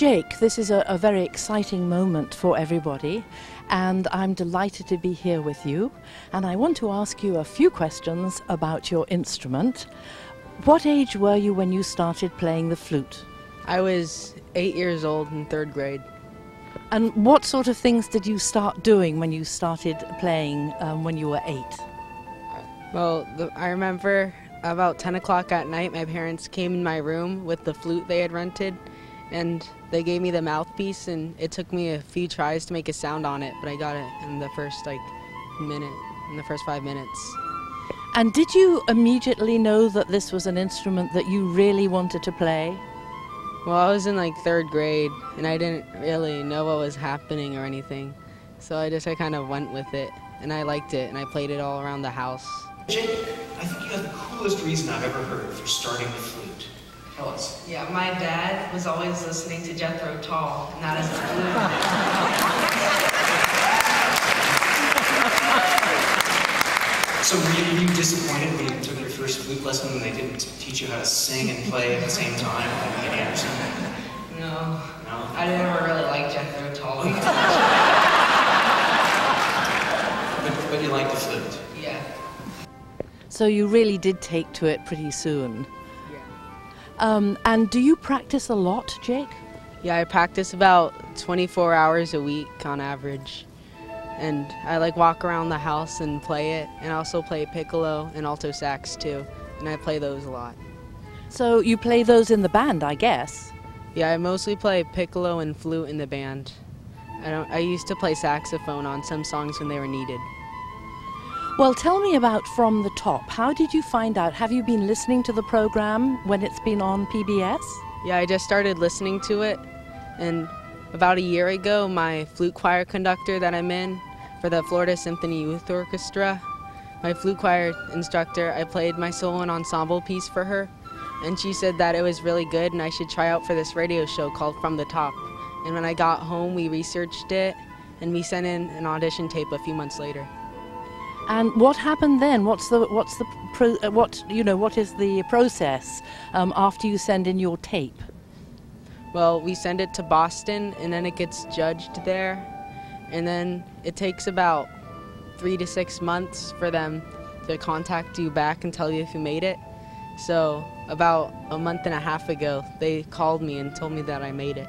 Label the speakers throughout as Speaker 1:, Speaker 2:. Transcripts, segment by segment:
Speaker 1: Jake, this is a very exciting moment for everybody, and I'm delighted to be here with you. And I want to ask you a few questions about your instrument. What age were you when you started playing the flute?
Speaker 2: I was 8 years old in 3rd grade.
Speaker 1: And what sort of things did you start doing when you started playing when you were 8?
Speaker 2: Well, I remember about 10 o'clock at night, my parents came in my room with the flute they had rented, and they gave me the mouthpiece, and it took me a few tries to make a sound on it, but I got it in the first first 5 minutes.
Speaker 1: And did you immediately know that this was an instrument that you really wanted to play?
Speaker 2: Well, I was in 3rd grade, and I didn't really know what was happening or anything, so I kind of went with it, and I liked it, and I played it all around the house.
Speaker 3: Jake, I think you have the coolest reason I've ever heard for starting the flute. Tell us.
Speaker 4: Yeah, my dad was always listening to Jethro Tull, and that is the flute.
Speaker 3: So were you disappointed when you took your first flute lesson and they didn't teach you how to sing and play at the same time, like Ian Anderson?
Speaker 4: No.
Speaker 3: No?
Speaker 4: I never really liked Jethro Tull.
Speaker 3: But you like the flute?
Speaker 4: Yeah.
Speaker 1: So you really did take to it pretty soon.
Speaker 2: Yeah.
Speaker 1: And do you practice a lot, Jake?
Speaker 2: Yeah, I practice about 24 hours a week on average. And I walk around the house and play it, and I also play piccolo and alto sax too, and I play those a lot.
Speaker 1: So you play those in the band, I guess?
Speaker 2: Yeah, I mostly play piccolo and flute in the band. I used to play saxophone on some songs when they were needed.
Speaker 1: Well, tell me about From the Top. How did you find out? Have you been listening to the program when it's been on PBS?
Speaker 2: Yeah, I just started listening to it, and about a year ago, my flute choir conductor that I'm in for the Florida Symphony Youth Orchestra, my flute choir instructor, I played my solo and ensemble piece for her, and she said that it was really good and I should try out for this radio show called From the Top. And when I got home, we researched it, and we sent in an audition tape a few months later.
Speaker 1: And what happened then? What is the process after you send in your tape?
Speaker 2: Well, we send it to Boston, and then it gets judged there, and then it takes about 3 to 6 months for them to contact you back and tell you if you made it. So about a month and a half ago, they called me and told me that I made it.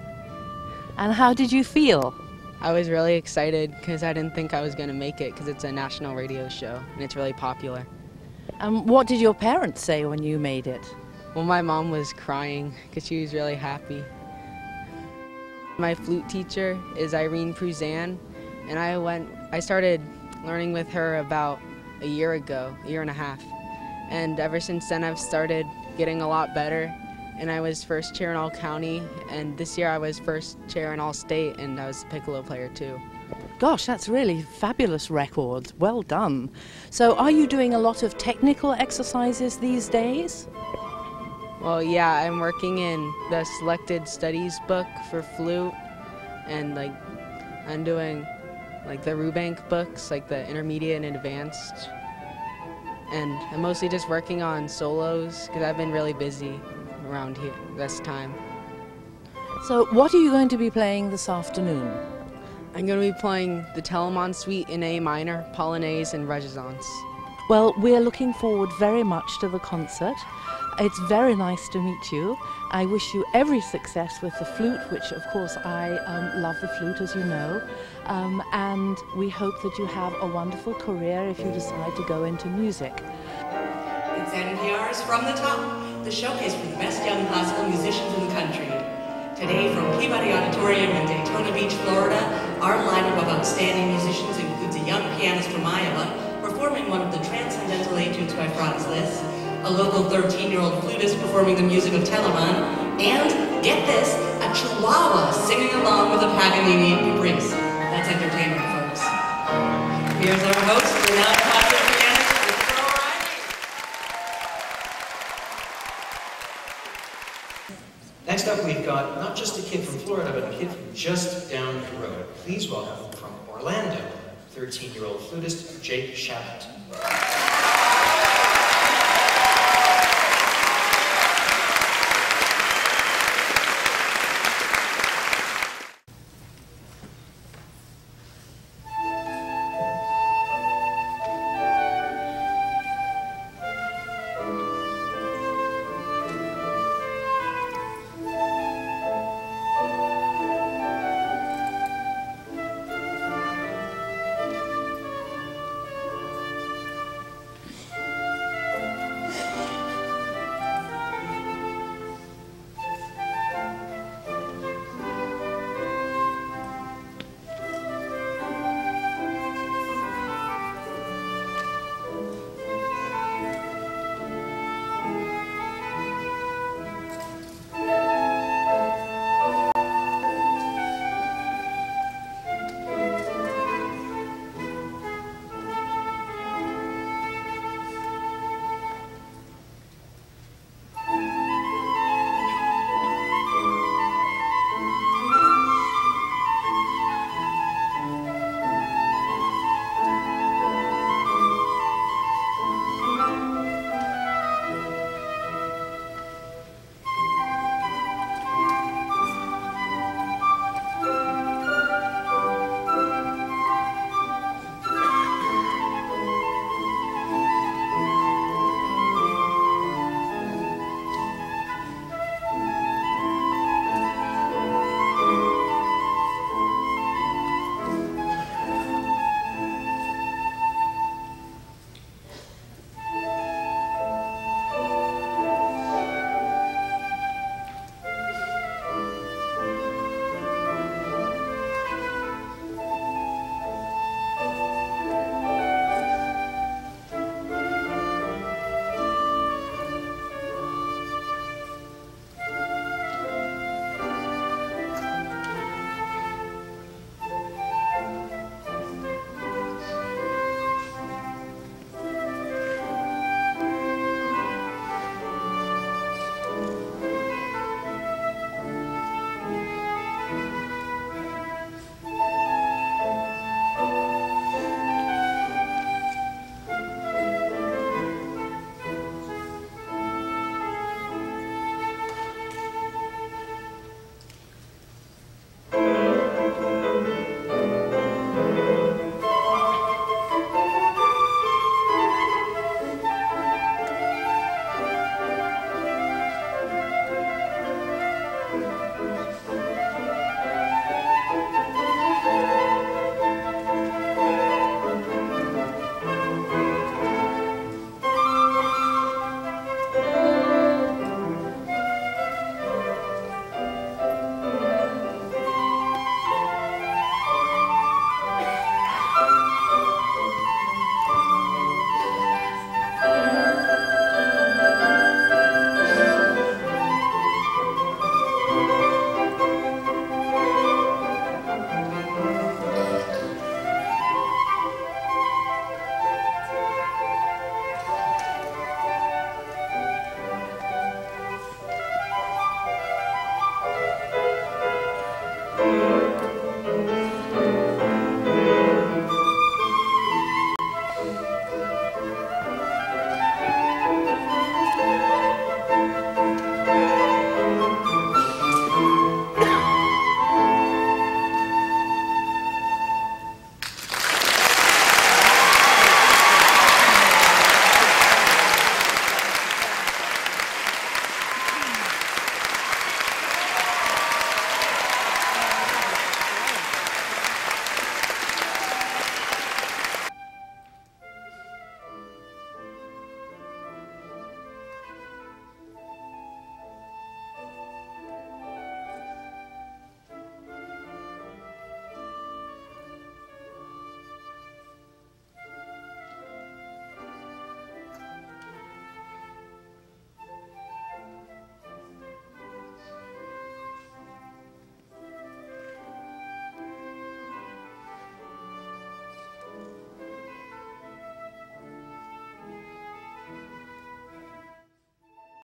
Speaker 1: And how did you feel?
Speaker 2: I was really excited because I didn't think I was going to make it because it's a national radio show and it's really popular.
Speaker 1: And what did your parents say when you made it?
Speaker 2: Well, my mom was crying because she was really happy. My flute teacher is Irene Pruzan, and I started learning with her about a year ago, a year and a half. And ever since then I've started getting a lot better, and I was first chair in all county, and this year I was first chair in all state, and I was a piccolo player too.
Speaker 1: Gosh, that's really fabulous record. Well done. So are you doing a lot of technical exercises these days?
Speaker 2: Well, yeah, I'm working in the selected studies book for flute, and I'm doing the Rubank books, the intermediate and advanced. And I'm mostly just working on solos because I've been really busy around here this time.
Speaker 1: So what are you going to be playing this afternoon?
Speaker 2: I'm going to be playing the Telemann Suite in A minor, Polonaise, and Renaissance.
Speaker 1: Well, we're looking forward very much to the concert. It's very nice to meet you. I wish you every success with the flute, which of course I love the flute, as you know, and we hope that you have a wonderful career if you decide to go into music.
Speaker 5: It's NPR's From the Top, the showcase for the best young classical musicians in the country. Today from Peabody Auditorium in Daytona Beach, Florida, our lineup of outstanding musicians includes a young pianist from Iowa performing one of the transcendental etudes by Franz Liszt, a local 13-year-old flutist performing the music of Telemann, and, get this, a Chihuahua singing along with a Paganini Caprice. That's entertainment, folks. Here's our host, renowned concert pianist, Mr. O'Reilly.
Speaker 3: Next up, we've got not just a kid from Florida, but a kid from just down the road. Please welcome from Orlando, 13-year-old flutist Jake Chabot.